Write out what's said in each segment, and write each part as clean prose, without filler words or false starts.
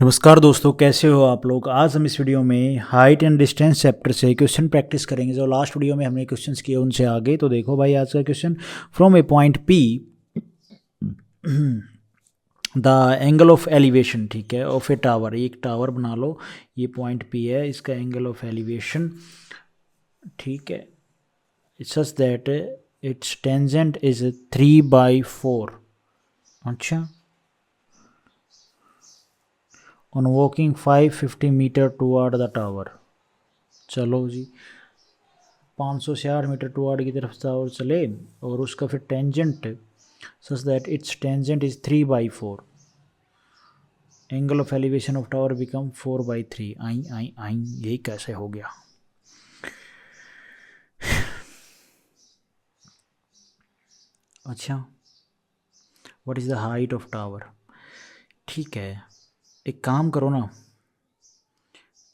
नमस्कार दोस्तों, कैसे हो आप लोग। आज हम इस वीडियो में हाइट एंड डिस्टेंस चैप्टर से क्वेश्चन प्रैक्टिस करेंगे। जो लास्ट वीडियो में हमने क्वेश्चंस किए उनसे आगे। तो देखो भाई, आज का question, from a point P the angle of elevation, ठीक है, ऑफ ए टावर। एक टावर बना लो, ये पॉइंट पी है, इसका एंगल ऑफ एलिवेशन, ठीक है, such that its tangent is 3/4। अच्छा, on walking 550 metre toward the tower. चलो जी, 560 मीटर टुवर्ड की तरफ टावर चले और उसका फिर tangent such that its tangent is 3/4। Angle of elevation of tower become 4/3। आई आई आई, यही कैसे हो गया। अच्छा, what is the height of tower. ठीक है, एक काम करो ना,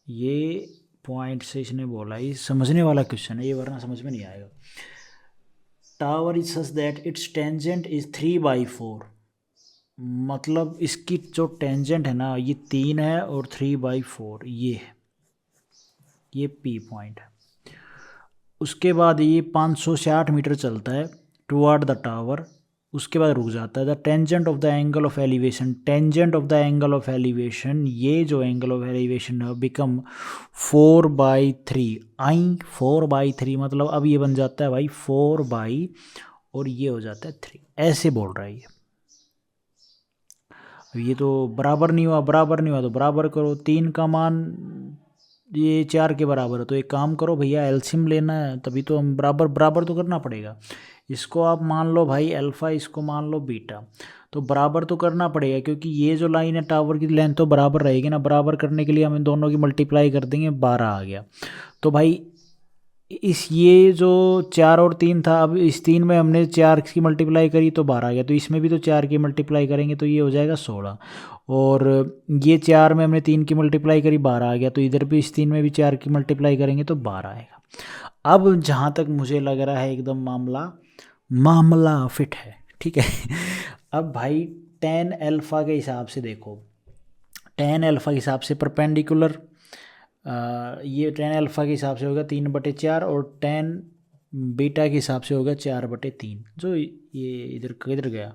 ये पॉइंट से इसने बोला, ये समझने वाला क्वेश्चन है ये, वरना समझ में नहीं आएगा। Tower is such that its tangent is 3/4, मतलब इसकी जो टेंजेंट है ना, ये 3 है और 3/4 ये है, ये पी पॉइंट है। उसके बाद ये 560 मीटर चलता है टुवर्ड द टावर, उसके बाद रुक जाता है। The tangent of the angle of elevation, tangent of the angle of elevation, ये जो एंगल ऑफ एलिवेशन है बिकम 4/3। आई 4/3 मतलब अब ये बन जाता है भाई 4 और ये हो जाता है 3, ऐसे बोल रहा है ये। अब ये तो बराबर नहीं हुआ, बराबर नहीं हुआ तो बराबर करो। 3 का मान ये 4 के बराबर है, तो एक काम करो भैया, एलसीएम लेना है, तभी तो हम बराबर बराबर तो करना पड़ेगा। इसको आप मान लो भाई अल्फ़ा, इसको मान लो बीटा, तो बराबर तो करना पड़ेगा, क्योंकि ये जो लाइन है टावर की लेंथ तो बराबर रहेगी ना। बराबर करने के लिए हम इन दोनों की मल्टीप्लाई कर देंगे, 12 आ गया। तो भाई इस ये जो 4 और 3 था, अब इस 3 में हमने 4 की मल्टीप्लाई करी तो 12 आ गया, तो इसमें भी तो 4 की मल्टीप्लाई करेंगे तो ये हो जाएगा 16। और ये 4 में हमने 3 की मल्टीप्लाई करी, 12 आ गया, तो इधर भी इस 3 में भी 4 की मल्टीप्लाई करेंगे तो 12 आएगा। अब जहाँ तक मुझे लग रहा है एकदम मामला मामला फिट है, ठीक है। अब भाई टेन अल्फ़ा के हिसाब से देखो, टेन अल्फ़ा के हिसाब से परपेंडिकुलर, ये टेन अल्फ़ा के हिसाब से होगा 3/4, और टेन बीटा के हिसाब से होगा 4/3। जो ये इधर किधर गया,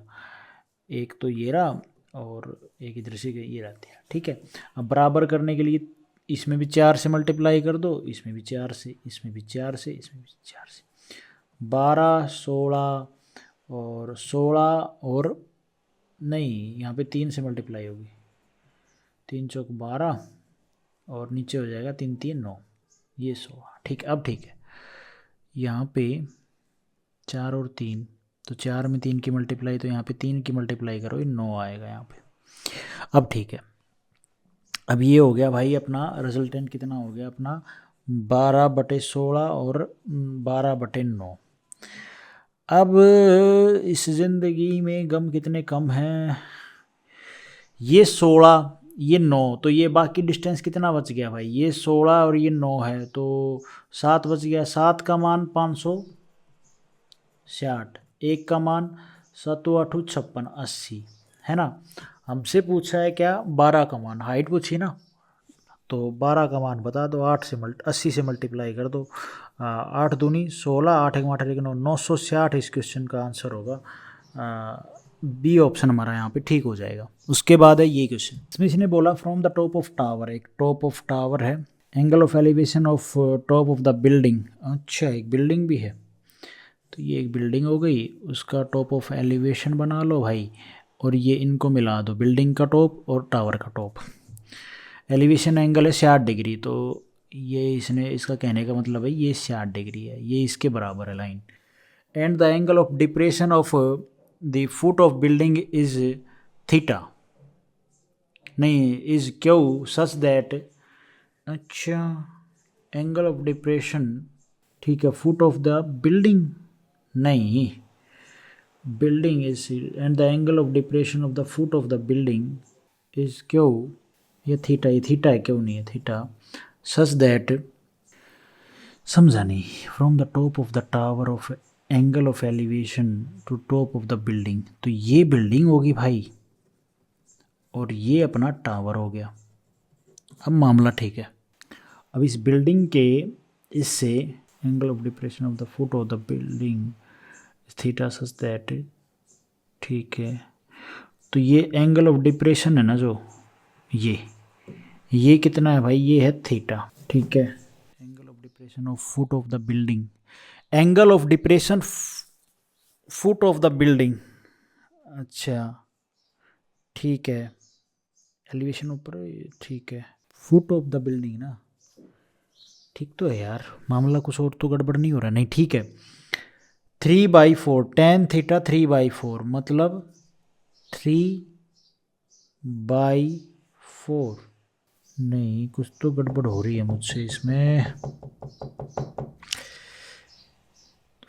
एक तो ये रहा और एक इधर से ये रहते हैं, ठीक है। अब बराबर करने के लिए इसमें भी 4 से मल्टीप्लाई कर दो, इसमें भी 4 से, इसमें भी 4 से, इसमें भी 4 से, 12 16 और 16 और नहीं, यहाँ पे 3 से मल्टीप्लाई होगी, 3 चौक 12 और नीचे हो जाएगा 3 3 9, ये 16, ठीक है। अब ठीक है, यहाँ पे 4 और 3, तो 4 में 3 की मल्टीप्लाई, तो यहाँ पे 3 की मल्टीप्लाई करो, ये 9 आएगा यहाँ पे। अब ठीक है, अब ये हो गया भाई अपना रिजल्टेंट, कितना हो गया अपना 12/16 और 12/9। अब इस ज़िंदगी में गम कितने कम हैं, ये 16 ये 9, तो ये बाकी डिस्टेंस कितना बच गया भाई, ये 16 और ये 9 है, तो 7 बच गया। 7 का मान 560, एक का मान 7×8 = 56 80, है ना। हमसे पूछा है क्या, 12 का मान, हाइट पूछी ना, तो 12 का मान बता दो, 80 से मल्टीप्लाई कर दो। 8 दूनी 16, 8 एक 8 9, 960 इस क्वेश्चन का आंसर होगा। बी ऑप्शन हमारा यहाँ पे ठीक हो जाएगा। उसके बाद है ये क्वेश्चन, इसमें इसने बोला from the top of tower, एक टॉप ऑफ टावर है, angle of elevation of top of the building. अच्छा, एक बिल्डिंग भी है, तो ये एक बिल्डिंग हो गई, उसका टॉप ऑफ एलिवेशन बना लो भाई, और ये इनको मिला दो, बिल्डिंग का टॉप और टावर का टॉप। एलिवेशन एंगल है 60 डिग्री, तो ये इसने, इसका कहने का मतलब है ये 60 डिग्री है, ये इसके बराबर है line. And the angle of depression of the foot of building is theta, नहीं इज क्यू सच दैट। अच्छा, एंगल ऑफ डिप्रेशन, ठीक है, फुट ऑफ द बिल्डिंग, नहीं, building is, and the angle of depression of the foot of the building is Q, ये theta, ये theta है, क्यों नहीं है थीटा, सच दैट, समझा नहीं, from the top of the tower of angle of elevation to top of the building, तो ये बिल्डिंग होगी भाई, और ये अपना टावर हो गया। अब मामला ठीक है। अब इस बिल्डिंग के इससे angle of depression of the foot of the building theta such that, ठीक है। तो ये एंगल ऑफ डिप्रेशन है ना जो, ये कितना है भाई, ये है थीटा, ठीक है। Angle of depression of foot of the building, angle of depression foot of the building, अच्छा ठीक है, एलिवेशन ऊपर, ठीक है, फुट ऑफ द बिल्डिंग ना, ठीक तो है यार, मामला कुछ और तो गड़बड़ नहीं हो रहा, नहीं ठीक है। 3/4 tan थीटा 3/4 मतलब 3/4, नहीं कुछ तो गड़बड़ हो रही है मुझसे इसमें।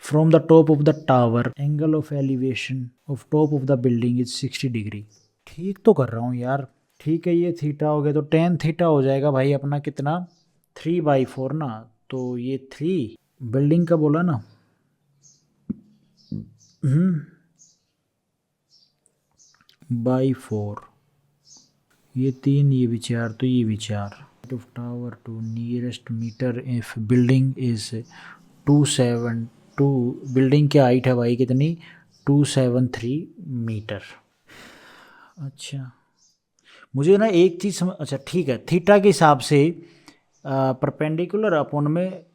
From the top of the tower angle of elevation of top of the building is 60 degree, ठीक तो कर रहा हूँ यार, ठीक है। ये थीटा हो गया तो tan थीटा हो जाएगा भाई अपना कितना, 3/4 ना, तो ये 3 बिल्डिंग का बोला ना, बाई 4, ये 3 ये भी 4, तो ये भी 4 of tower to nearest metre if building is 272, building की हाइट है भाई कितनी, 273 मीटर। अच्छा मुझे ना एक चीज़ समझ, अच्छा ठीक है, थीटा के हिसाब से परपेंडिकुलर अपॉन में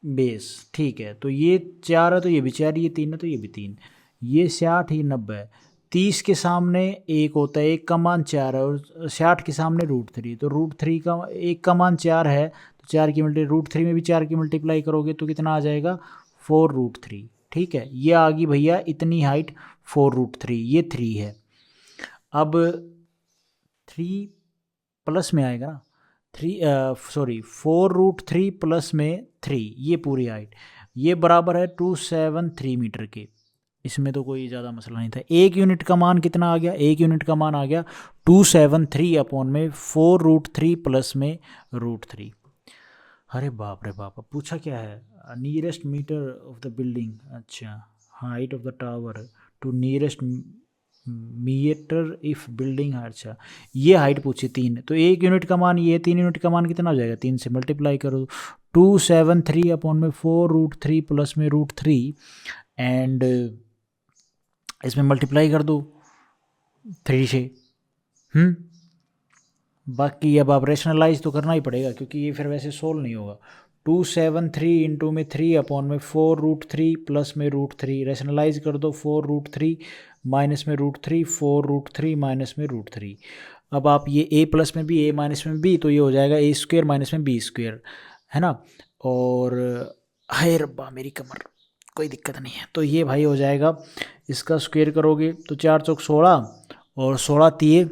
बेस, ठीक है। तो ये 4 है तो ये भी 4, ये 3 है तो ये भी 3, ये 60 ये 90, 30 के सामने 1 होता है, 1 का मान 4 है, और 60 के सामने √3, तो √3 का 1 का मान 4 है, तो 4 की √3 में भी 4 की मल्टीप्लाई करोगे तो कितना आ जाएगा, 4√3, ठीक है। ये आ गई भैया इतनी हाइट 4√3, ये 3 है। अब 3 प्लस में आएगा ना, 4√3 प्लस में 3, ये पूरी हाइट, ये बराबर है 273 मीटर के। इसमें तो कोई ज़्यादा मसला नहीं था। एक यूनिट का मान कितना आ गया, एक यूनिट का मान आ गया 273 अपॉन में 4√3 प्लस में √3। अरे बाप रे बाप, पूछा क्या है, nearest meter of the building, अच्छा height of the tower to nearest metre if building, अच्छा ये हाइट पूछी 3, तो 1 यूनिट का मान ये, 3 यूनिट का मान कितना हो जाएगा, 3 से मल्टीप्लाई करो, 273 अपॉन में 4√3 प्लस में √3, एंड इसमें मल्टीप्लाई कर दो 3 से। बाकी अब आप रेशनलाइज तो करना ही पड़ेगा क्योंकि ये फिर वैसे सोल्व नहीं होगा। 273 इंटू में 3 अपॉन में 4√3 प्लस में √3, रेशनलाइज कर दो, 4√3 माइनस में √3, 4√3 माइनस में √3। अब आप ये a प्लस में b, a माइनस में b, तो ये हो जाएगा a² माइनस में b², है ना। और हाय रब्बा मेरी कमर, कोई दिक्कत नहीं है, तो ये भाई हो जाएगा, इसका स्क्वायर करोगे तो 4 चौक 16 और 16 तिये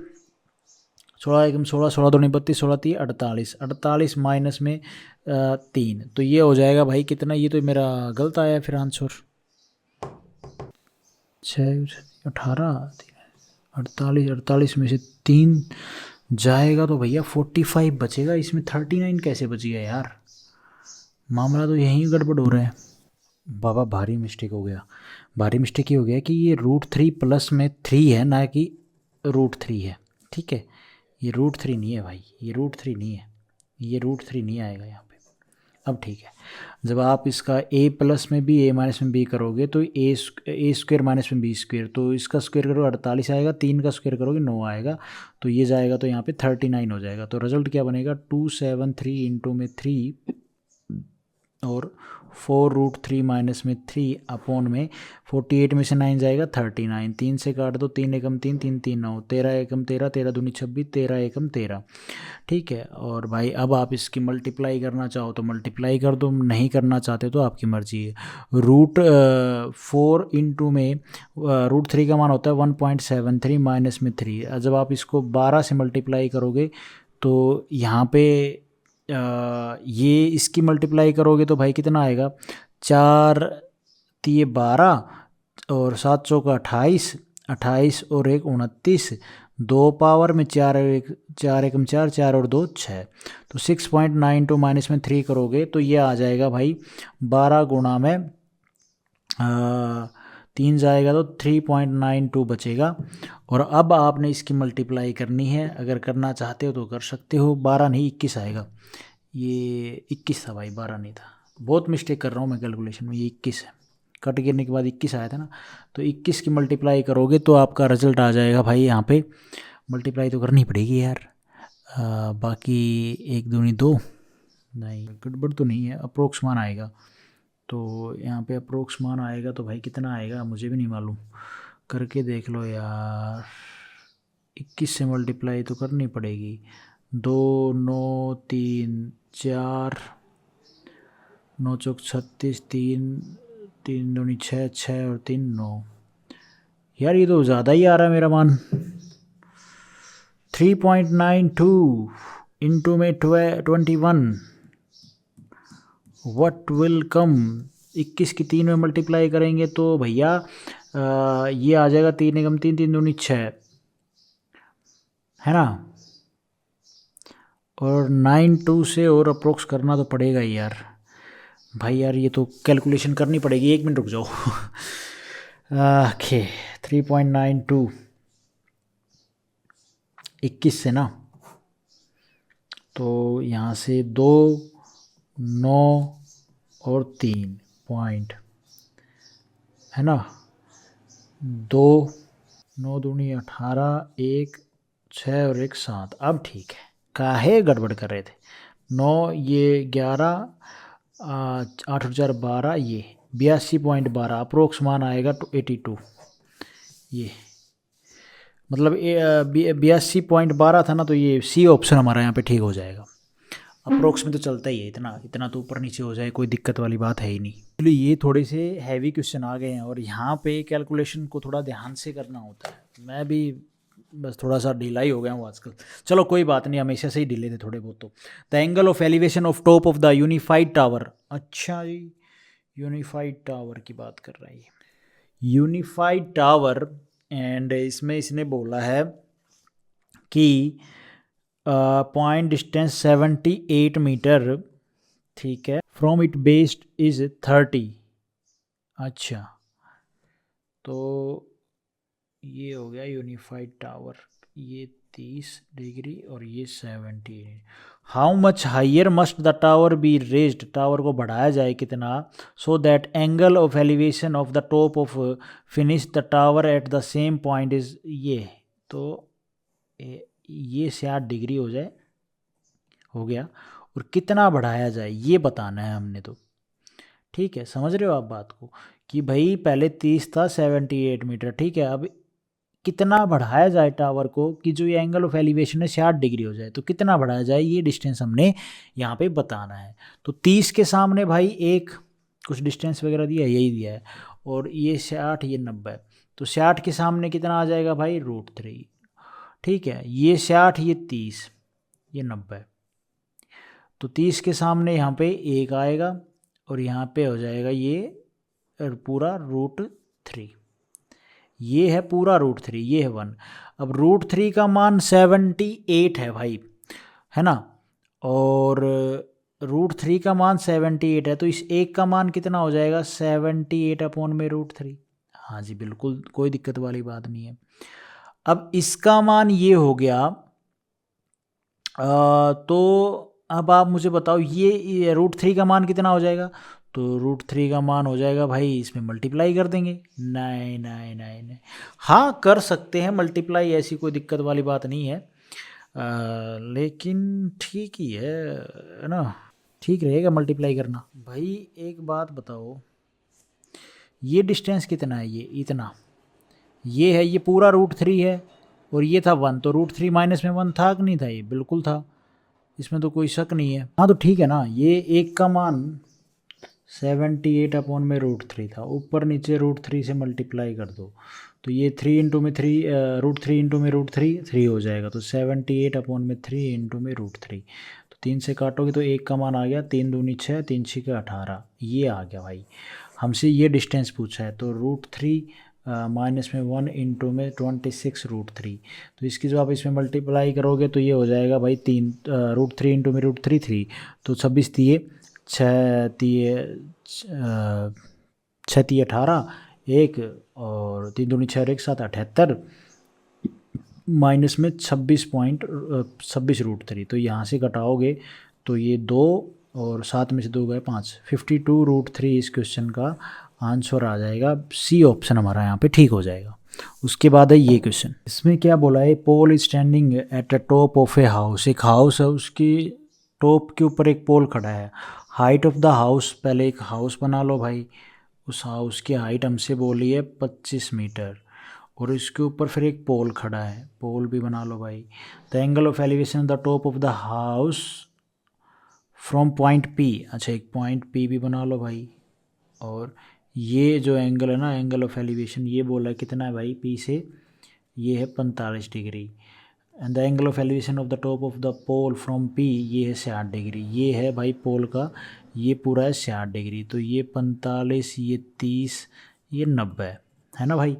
16 एकम 16, 16 दूनी 32, 16 तिये 48, 48 माइनस में 3, तो ये हो जाएगा भाई कितना, ये तो मेरा गलत आया फिर आंसर, 6 18 48, 48 में से 3 जाएगा तो भैया 45 बचेगा, इसमें 39 कैसे बच गया यार, मामला तो यहीं गड़बड़ हो रहा है बाबा। भारी मिस्टेक हो गया, भारी मिस्टेक ये हो गया कि ये √3 प्लस में 3 है ना कि √3 है, ठीक है। ये √3 नहीं है भाई, ये √3 नहीं है, ये √3 नहीं आएगा यहाँ पे। अब ठीक है, जब आप इसका a प्लस में b, a माइनस में b करोगे तो a² माइनस में b², तो इसका स्क्वायर करो 48 आएगा, 3 का स्क्वायर करोगे 9 आएगा, तो ये जाएगा तो यहाँ पे 39 हो जाएगा। तो रिजल्ट क्या बनेगा, 273 इंटू में 3 और 4√3 माइनस में 3 अपॉन में 48 में से 9 जाएगा 39, 3 से काट दो, 3 एकम 3, 3 3 9, 13 एकम 13, 13 दूनी 26, 13 एकम 13, ठीक है। और भाई अब आप इसकी मल्टीप्लाई करना चाहो तो मल्टीप्लाई कर दो, नहीं करना चाहते तो आपकी मर्जी है। √4 इंटू में √3 का मान होता है 1.73 माइनस में 3, जब आप इसको 12 से मल्टीप्लाई करोगे तो यहाँ पे ये इसकी मल्टीप्लाई करोगे तो भाई कितना आएगा, 4 तिये 12 और 7 चौका 28, 28 और 1 29, 2 पावर में 4 एकम 4, 4 और 2 6, तो 6.92 माइनस में 3 करोगे तो ये आ जाएगा भाई 12 गुणा में 3 जाएगा तो 3.92 बचेगा। और अब आपने इसकी मल्टीप्लाई करनी है, अगर करना चाहते हो तो कर सकते हो। 12 नहीं 21 आएगा, ये 21 था भाई, 12 नहीं था, बहुत मिस्टेक कर रहा हूँ मैं कैलकुलेशन में, ये 21 है, कट गिरने के बाद 21 आया था ना। तो 21 की मल्टीप्लाई करोगे तो आपका रिजल्ट आ जाएगा भाई। यहाँ पे मल्टीप्लाई तो करनी पड़ेगी यार, बाकी 1 दूनी 2, नहीं गड़बड़ तो नहीं है, अप्रोक्स मान आएगा। तो यहाँ पे अप्रोक्स मान आएगा तो भाई कितना आएगा मुझे भी नहीं मालूम, करके देख लो यार। 21 से मल्टीप्लाई तो करनी पड़ेगी, 2 9 3 4, 9 चौक 36, 3 3 दूनी 6, 6 और 3 9। यार ये तो ज़्यादा ही आ रहा है मेरा मान। 3.92 इंटू में 21, व्हाट विल कम। 21 की 3 में मल्टीप्लाई करेंगे तो भैया ये आ जाएगा 3 एकम 3, 3 दूनी 6, है ना। और 92 से और अप्रोक्स करना तो पड़ेगा ही यार भाई, यार ये तो कैलकुलेशन करनी पड़ेगी, 1 मिनट रुक जाओ। ओके 3.92 21 से ना, तो यहाँ से 2 9 और 3 पॉइंट, है ना, 2 9 दूनी 18, 1 6 और 1 7। अब ठीक है, काहे गड़बड़ कर रहे थे। 9 ये 11, 8 और 4 12, ये 82.12 अप्रोक्स मान आएगा 82। ये मतलब 82.12 था ना, तो ये सी ऑप्शन हमारा यहाँ पे ठीक हो जाएगा। अप्रोक्स में तो चलता ही है, इतना इतना तो ऊपर नीचे हो जाए कोई दिक्कत वाली बात है ही नहीं। इसलिए ये थोड़े से हैवी क्वेश्चन आ गए हैं और यहाँ पे कैलकुलेशन को थोड़ा ध्यान से करना होता है। मैं भी बस थोड़ा सा ढीला ही हो गया हूँ आजकल, चलो कोई बात नहीं, हमेशा से ही ढीले थे थोड़े बहुत। तो the angle of elevation of top of the unified tower, अच्छा जी यूनिफाइड टावर की बात कर रहा है यूनिफाइड टावर। एंड इसमें इसने बोला है कि पॉइंट डिस्टेंस 78 मीटर, ठीक है, फ्रॉम इट बेस्ड इज 30। अच्छा तो ये हो गया यूनिफाइड टावर, ये 30 डिग्री और ये 70। How much higher must the tower be raised, tower को बढ़ाया जाए कितना, so that angle of elevation of the top of finish the tower at the same point is, ये तो ये 60 डिग्री हो जाए, हो गया। और कितना बढ़ाया जाए ये बताना है हमने तो, ठीक है, समझ रहे हो आप बात को, कि भाई पहले 30 था 78 मीटर, ठीक है, अब कितना बढ़ाया जाए टावर को कि जो ये एंगल ऑफ एलिवेशन है 60 डिग्री हो जाए, तो कितना बढ़ाया जाए ये डिस्टेंस हमने यहाँ पे बताना है। तो 30 के सामने भाई एक कुछ डिस्टेंस वगैरह दिया है, यही दिया है, और ये 60 ये 90, तो 60 के सामने कितना आ जाएगा भाई √3, ठीक है, ये 60 ये 30 ये 90, तो 30 के सामने यहाँ पे 1 आएगा और यहाँ पे हो जाएगा ये पूरा √3, ये है पूरा √3, ये है 1। अब √3 का मान 78 है भाई, है ना, और √3 का मान 78 है, तो इस एक का मान कितना हो जाएगा 78 अपॉन में √3। हाँ जी बिल्कुल, कोई दिक्कत वाली बात नहीं है। अब इसका मान ये हो गया, तो अब आप मुझे बताओ ये √3 का मान कितना हो जाएगा, तो √3 का मान हो जाएगा भाई, इसमें मल्टीप्लाई कर देंगे। नहीं नहीं नहीं नहीं, हाँ कर सकते हैं मल्टीप्लाई, ऐसी कोई दिक्कत वाली बात नहीं है, लेकिन ठीक ही है ना, ठीक रहेगा मल्टीप्लाई करना। भाई एक बात बताओ, ये डिस्टेंस कितना है, ये इतना, ये है, ये पूरा √3 है, और ये था 1, तो √3 माइनस में 1 था कि नहीं था, ये बिल्कुल था, इसमें तो कोई शक नहीं है। हाँ तो ठीक है ना, ये एक का मान 78 अपॉन में √3 था, ऊपर नीचे √3 से मल्टीप्लाई कर दो, तो ये 3 इंटू में 3 √3 इंटू में √3 3 हो जाएगा, तो 78 अपॉन में 3 इंटू में √3, तो 3 से काटोगे तो एक का मान आ गया 3 दूनी 6, 3 6 18, ये आ गया भाई। हमसे ये डिस्टेंस पूछा है, तो √3 माइनस में 1 इंटू में 26 √3, तो इसकी जो आप इसमें मल्टीप्लाई करोगे तो ये हो जाएगा भाई 3 √3 इंटू में √3 3, तो 26 दिए 6 दिए 6 दिए 18, एक, और 3 दूनी 6 और 1 7 78, माइनस में 26.26√3। तो यहाँ से घटाओगे तो ये 2 और 7 में से 2 गए 5, 52√3 इस क्वेश्चन का आंसर आ जाएगा। सी ऑप्शन हमारा यहाँ पे ठीक हो जाएगा। उसके बाद है ये क्वेश्चन, इसमें क्या बोला है, pole is standing at the top of a house. एक हाउस है, उसकी टॉप के ऊपर एक पोल खड़ा है। हाइट ऑफ द हाउस, पहले एक हाउस बना लो भाई, उस हाउस की हाइट हमसे बोली है 25 मीटर, और इसके ऊपर फिर एक पोल खड़ा है, पोल भी बना लो भाई। The angle of elevation the top of the house from point P, अच्छा एक पॉइंट पी भी बना लो भाई। और ये जो एंगल है ना, एंगल ऑफ एलिवेशन, ये बोला है कितना है भाई, पी से ये है 45 degree. And the angle of elevation of the top of the pole from P, ये है 60 डिग्री। ये है भाई पोल का, ये पूरा है 60 डिग्री। तो ये 45, ये 30, ये 90 है ना भाई।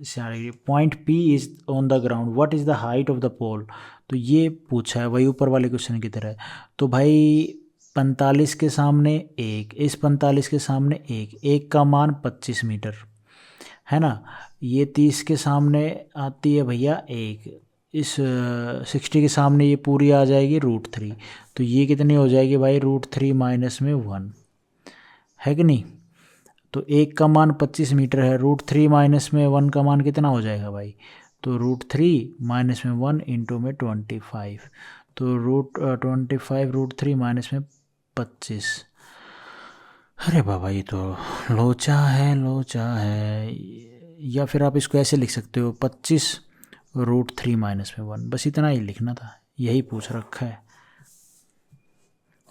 60 degree. Point P is on the ground, what is the height of the pole. तो ये पूछा है वही ऊपर वाले क्वेश्चन की तरह। तो भाई 45 के सामने एक, इस 45 के सामने एक, एक का मान 25 मीटर है ना। ये 30 के सामने आती है भैया एक, इस 60 के सामने ये पूरी आ जाएगी √3। तो ये कितनी हो जाएगी भाई, √3 माइनस में 1, है कि नहीं। तो एक का मान 25 मीटर है, √3 माइनस में 1 का मान कितना हो जाएगा भाई, तो √3 माइनस में 1 इंटू में 25, तो √25 √3 माइनस में 25। अरे बाबा ये तो लोचा है, लोचा है। या फिर आप इसको ऐसे लिख सकते हो, 25 √3 माइनस में 1, बस इतना ही लिखना था, यही पूछ रखा है।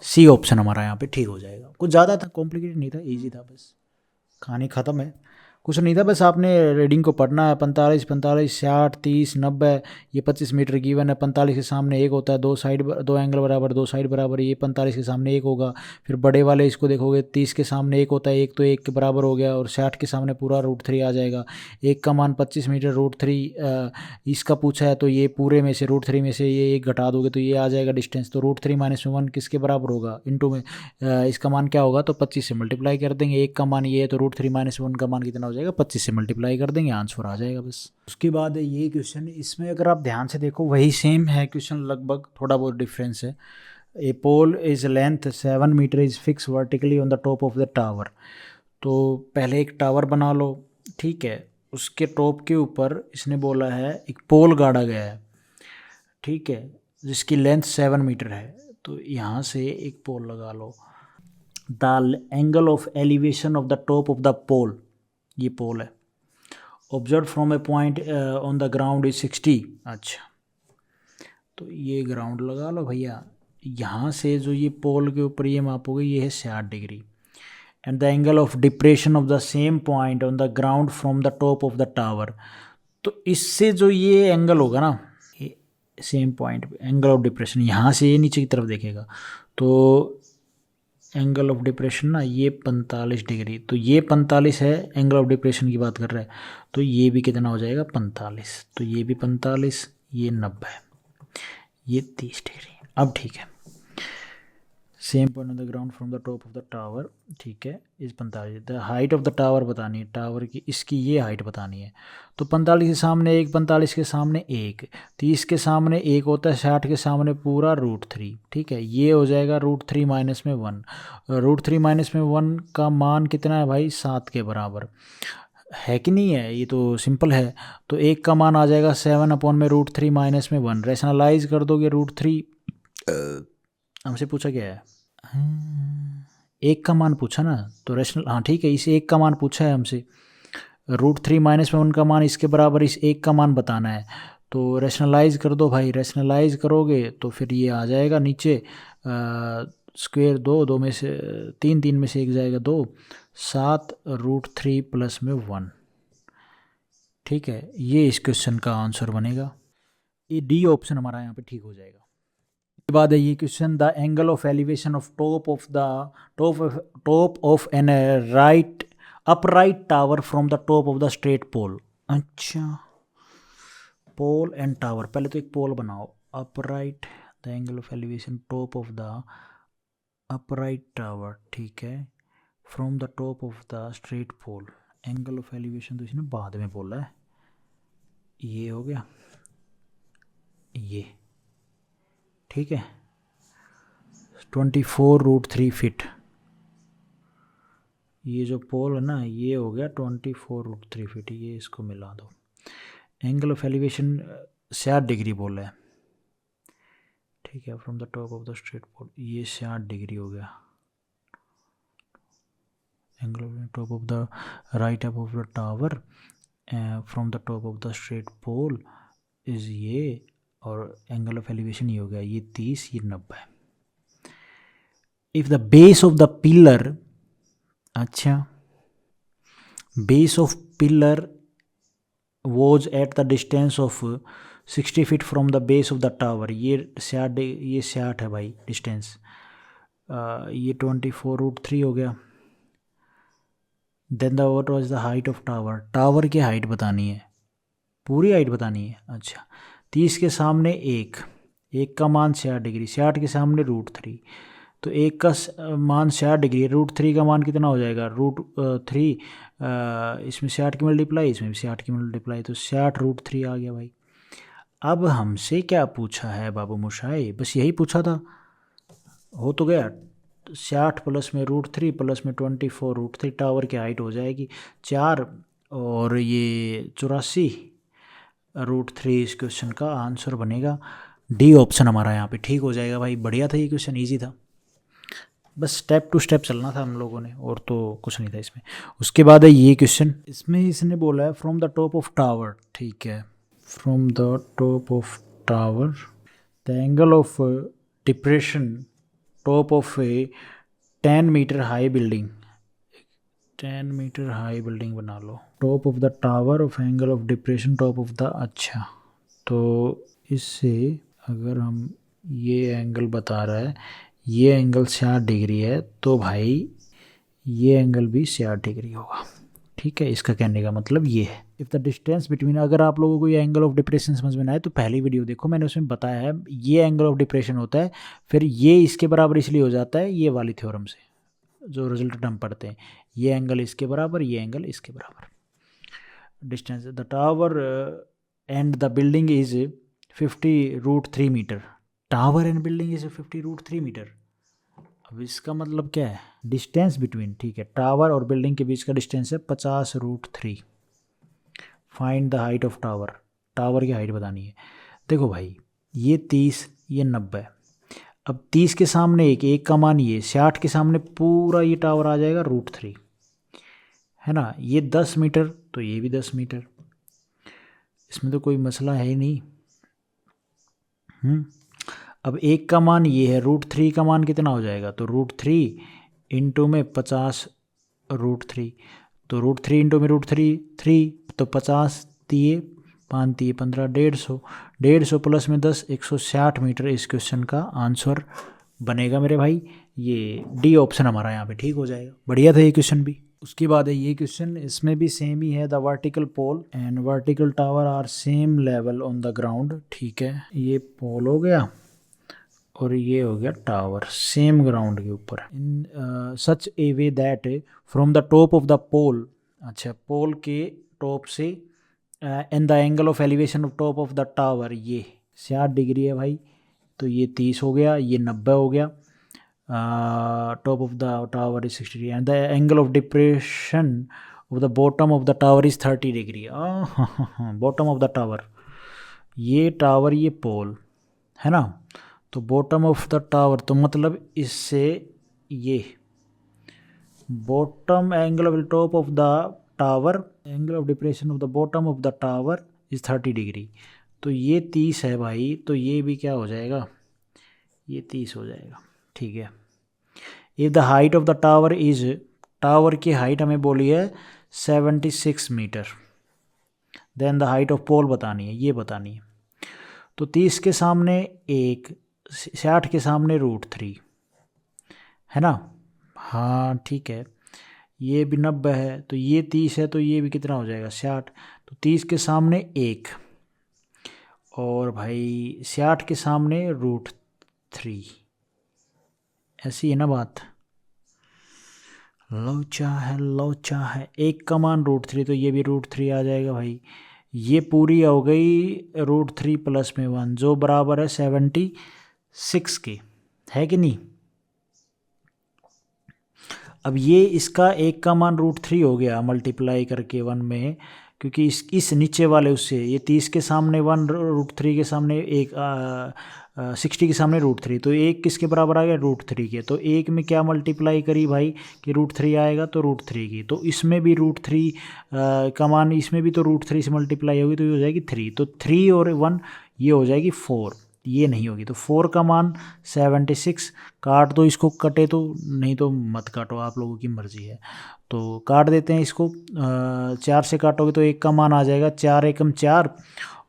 सी ऑप्शन हमारा यहाँ पे ठीक हो जाएगा। कुछ ज़्यादा था, कॉम्प्लिकेटेड नहीं था, इजी था, बस कहानी ख़त्म है, कुछ नहीं था। बस आपने रीडिंग को पढ़ना है, 45 45 60 30 90, ये 25 मीटर गिवन है। 45 के सामने एक होता है, दो साइड, दो एंगल बराबर, दो साइड बराबर, ये 45 के सामने एक होगा। फिर बड़े वाले इसको देखोगे, 30 के सामने एक होता है, एक तो एक के बराबर हो गया, और 60 के सामने पूरा √3 आ जाएगा। एक का मान 25 मीटर, √3 इसका पूछा है, तो ये पूरे में से √3 में से ये एक घटा दोगे तो ये आ जाएगा डिस्टेंस। तो √3 माइनस में 1 किसके बराबर होगा, इंटू में इसका मान क्या होगा, तो 25 से मल्टीप्लाई कर देंगे। एक का मान ये है, तो √3 माइनस 1 का मान कितना हो जाएगा, 25 से मल्टीप्लाई कर देंगे, आंसर आ जाएगा बस। उसके बाद ये क्वेश्चन, इसमें अगर आप ध्यान से देखो वही सेम है क्वेश्चन, लगभग थोड़ा बहुत डिफरेंस है। A pole is length 7 meter is fix vertically on the top of the tower. तो पहले एक टावर बना लो, ठीक है, उसके टॉप के ऊपर इसने बोला है एक पोल गाड़ा गया है, ठीक है, जिसकी लेंथ 7 मीटर है। तो यहाँ से एक पोल लगा लो। The angle of elevation of the top of the pole, ये पोल है, observe from a point on the ground is 60। अच्छा, तो ये ग्राउंड लगा लो भैया, यहाँ से जो ये पोल के ऊपर ये मापोगे, ये है 60 degree. And the angle of depression of the same point on the ground from the top of the tower. तो इससे जो ये एंगल होगा ना, सेम पॉइंट पे एंगल ऑफ डिप्रेशन, यहाँ से ये नीचे की तरफ देखेगा, तो एंगल ऑफ डिप्रेशन ना ये 45 डिग्री। तो ये 45 है, एंगल ऑफ डिप्रेशन की बात कर रहा है, तो ये भी कितना हो जाएगा 45, तो ये भी 45, ये 90, ये 30 डिग्री। अब ठीक है, same point on the ground from the top of the tower, ठीक है, इस 45, the height of the tower बतानी है, टावर की इसकी ये हाइट बतानी है। तो 45 के सामने एक, 45 के सामने एक, 30 के सामने एक होता है, 60 के सामने पूरा √3, ठीक है, ये हो जाएगा √3 माइनस में 1। √3 माइनस में 1 का मान कितना है भाई, 7 के बराबर है कि नहीं है, ये तो सिंपल है। तो एक का मान आ जाएगा 7 अपॉन में √3 माइनस में 1, रेशनलाइज कर दोगे √3, हमसे पूछा क्या है, एक का मान पूछा ना, तो रेशनल, हाँ ठीक है, इसे एक का मान पूछा है हमसे, √3 माइनस में 1 का मान इसके बराबर इस एक का मान बताना है। तो रेशनलाइज कर दो भाई, रेशनलाइज करोगे तो फिर ये आ जाएगा नीचे, स्क्वेयर 2, 2 में से 3, 3 में से एक जाएगा 2, 7 √3 प्लस में 1, ठीक है, ये इस क्वेश्चन का आंसर बनेगा। ये डी ऑप्शन हमारा यहाँ पे ठीक हो जाएगा। उसके बाद है ये question, the angle of elevation of top of an right upright tower from the top of the straight pole. अच्छा, पोल एंड टावर, पहले तो एक पोल बनाओ, upright, the angle of elevation top of the upright tower, ठीक है, from the top of the straight pole, angle of elevation तो इसने बाद में बोला है। ये हो गया ये, ठीक है। 24√3 फीट, ये जो पोल है ना ये हो गया 24√3 फीट, ये इसको मिला दो। एंगल ऑफ एलिवेशन 60 डिग्री बोला है, ठीक है। From the top of the straight pole, ये 60 डिग्री हो गया। Angle of top of the right up of the tower from the top of the straight pole is ये, और एंगल ऑफ एलिवेशन ये हो गया, ये 30, ये 90। If the base of the pillar, अच्छा, base of pillar was at the distance of 60 feet from the base of the tower, ये 60 है भाई डिस्टेंस। ये 24√3 हो गया। Then the what was the height of tower, tower की height बतानी है, पूरी हाइट बतानी है। अच्छा, 30 के सामने एक का मान 60 डिग्री, 60 के सामने √3, तो एक का मान 60 डिग्री है, √3 का मान कितना हो जाएगा, √3, इसमें 60 की मल्टीप्लाई, इसमें भी 60 की मल्टीप्लाई, तो 60√3 आ गया भाई। अब हमसे क्या पूछा है बाबू मोशाई, बस यही पूछा था, हो तो गया। 60 प्लस में √3 प्लस में 24√3, टावर की हाइट हो जाएगी 4, और ये 84√3 इस क्वेश्चन का आंसर बनेगा। डी ऑप्शन हमारा यहाँ पे ठीक हो जाएगा भाई। बढ़िया था ये क्वेश्चन, ईजी था, बस स्टेप टू स्टेप चलना था हम लोगों ने, और तो कुछ नहीं था इसमें। उसके बाद है ये क्वेश्चन, इसमें इसने बोला है from the top of tower, ठीक है। From the top of tower the angle of depression top of a 10 meter high building, 10 meter high building बना लो। Top of the tower of angle of depression top of the, अच्छा, तो इससे अगर हम ये एंगल बता रहा है, ये एंगल 60 डिग्री है, तो भाई ये एंगल भी 60 डिग्री होगा, ठीक है। इसका कहने का मतलब ये है। इफ़ द डिस्टेंस बिटवीन, अगर आप लोगों को ये एंगल ऑफ डिप्रेशन समझ में ना आए तो पहली वीडियो देखो, मैंने उसमें बताया है ये एंगल ऑफ डिप्रेशन होता है, फिर ये इसके बराबर इसलिए हो जाता है ये वाली थ्योरम से, जो रिजल्ट हम पढ़ते हैं, ये एंगल इसके बराबर, ये एंगल इसके बराबर। Distance the tower and the building is 50√3 metre, tower and building is 50√3 metre. अब इसका मतलब क्या है, डिस्टेंस बिटवीन, ठीक है, टावर और बिल्डिंग के बीच का डिस्टेंस है 50√3। Find the height of tower, tower की हाइट बतानी है। देखो भाई, ये 30, ये 90, अब 30 के सामने एक का मान ये, 60 के सामने पूरा ये टावर आ जाएगा √3, है ना। ये 10 मीटर, तो ये भी 10 मीटर, इसमें तो कोई मसला है ही नहीं। अब एक का मान ये है, √3 का मान कितना हो जाएगा, तो √3 इंटू में 50√3, तो √3 इंटू में √3 तो 50 दिए 5 दिए 15, 150, 150 प्लस में 10, 160 मीटर इस क्वेश्चन का आंसर बनेगा मेरे भाई। ये डी ऑप्शन हमारा यहाँ पे ठीक हो जाएगा। बढ़िया था ये क्वेश्चन भी। उसके बाद है ये क्वेश्चन, इसमें भी सेम ही है, the vertical pole and vertical tower are same level on the ground, ठीक है। ये पोल हो गया और ये हो गया टावर, सेम ग्राउंड के ऊपर, in such a way that from the top of the pole, अच्छा, पोल के टॉप से, and the angle of elevation of top of the tower, ये 60 डिग्री है भाई, तो ये 30 हो गया, ये 90 हो गया। Top of the tower is 60 degree and the angle of depression of the bottom of the tower is 30 degree. Bottom of the tower, ये टावर, ये पोल है ना, तो बॉटम ऑफ द टावर, तो मतलब इससे ये bottom angle of the top of the tower, angle of depression of the bottom of the tower is 30 degree, तो ये 30 है भाई, तो ये भी क्या हो जाएगा, ये 30 हो जाएगा, ठीक है। If the height of the tower is, tower की हाइट हमें बोली है 76 meter, then the height of pole बतानी है, ये बतानी है। तो 30 के सामने एक, 60 के सामने √3, है ना, हाँ ठीक है। ये भी 90 है, तो ये 30 है, तो ये भी कितना हो जाएगा 60, तो 30 के सामने एक, और भाई 60 के सामने √3, ऐसी है ना बात। लोचा है, एक का मान √3, तो ये भी √3 आ जाएगा भाई। ये पूरी हो गई √3 प्लस में 1 जो बराबर है 76 के, है कि नहीं। अब ये इसका एक का मान √3 हो गया मल्टीप्लाई करके 1 में, क्योंकि इस नीचे वाले उससे ये 30 के सामने 1, √3 के सामने एक 60 के सामने √3, तो एक किसके बराबर आ गया √3 के। तो एक में क्या मल्टीप्लाई करी भाई कि √3 आएगा तो √3 की, तो इसमें भी √3 का मान, इसमें भी तो √3 से मल्टीप्लाई होगी तो ये हो जाएगी 3, तो 3 और 1 ये हो जाएगी 4, ये नहीं होगी। तो 4 का मान 76, काट दो इसको, कटे तो, नहीं तो मत काटो, आप लोगों की मर्जी है। तो काट देते हैं इसको, 4 से काटोगे तो एक का मान आ जाएगा 4 एकम 4,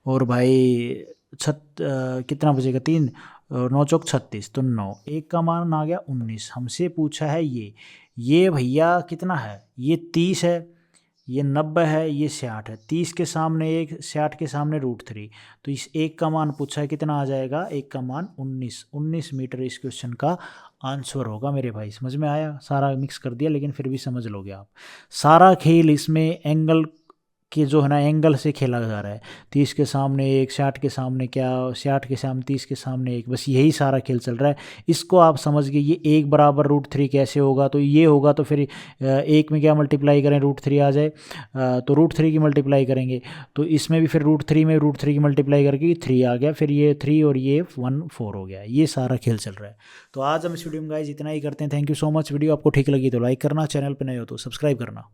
और भाई कितना बचेगा 3, 9 चौक 36, तो 9, एक का मान आ गया 19। हमसे पूछा है ये भैया कितना है, ये 30 है, ये 90 है, ये 60 है, 30 के सामने एक, 60 के सामने √3, तो इस एक का मान पूछा है कितना आ जाएगा, एक का मान 19 मीटर इस क्वेश्चन का आंसर होगा मेरे भाई। समझ में आया, सारा मिक्स कर दिया लेकिन फिर भी समझ लोगे आप। सारा खेल इसमें एंगल के जो है ना, एंगल से खेला जा रहा है। 30 के सामने एक, 60 के सामने क्या, 60 के सामने 30 के सामने एक, बस यही सारा खेल चल रहा है। इसको आप समझ गए, ये एक बराबर √3 कैसे होगा, तो ये होगा तो फिर एक में क्या मल्टीप्लाई करें, √3 आ जाए, तो √3 की मल्टीप्लाई करेंगे, तो इसमें भी फिर √3 में √3 की मल्टीप्लाई करके 3 आ गया, फिर ये 3 और ये 1 4 हो गया। ये सारा खेल चल रहा है। तो आज हम इस वीडियो में गाइस इतना ही करते हैं। Thank you so much. Video आपको ठीक लगी तो लाइक करना, चैनल पर नए हो तो सब्सक्राइब करना।